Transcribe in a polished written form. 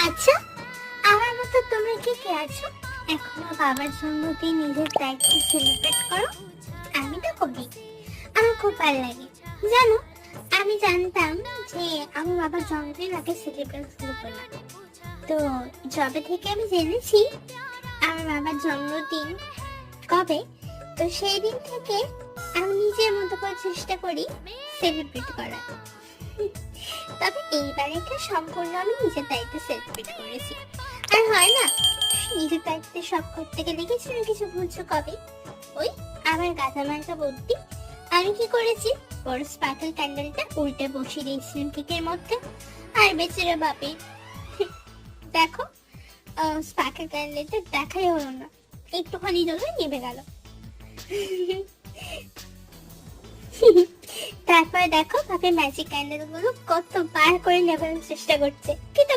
আচ্ছা, আমার মতো তোমরা কে কে আছো এখনো বাবার জন্মদিন নিজের দায়িত্বে সেলিব্রেট করো? আমি তো করি, আমার খুব ভালো লাগে। জানো, আমি জানতাম যে আমার বাবার জন্মদিন আগে সেলিব্রেট শুরু করলাম। তো যবে থেকে আমি জেনেছি আমার বাবার জন্মদিন কবে, তো সেই দিন থেকে আমি নিজের মতো করে চেষ্টা করি সেলিব্রেট করার। তবে এইবার এটা সম্পূর্ণ আমি নিজের দায়িত্বে সেলিব্রেট করেছি। আর হয় না, নিজের দায়িত্বে সব করতে গেলে কিছু না কিছু ভুলছো কবে। ওই আমার গাধা মার্কা বুদ্ধি, আমি কি করেছি, বড় স্পার্কল ক্যান্ডেলটা উল্টে বসিয়ে দিয়েছিলাম কেকের মধ্যে। আর বেচারা বাপি, দেখো, স্পার্কল ক্যান্ডেলটা দেখাই হলো না, একটুখানি জন্য নিভে গেল। তারপরে দেখো ভাবে ম্যাজিক ক্যান্ডেল গুলো কতবার করে নেভানোর চেষ্টা করছে, কিন্তু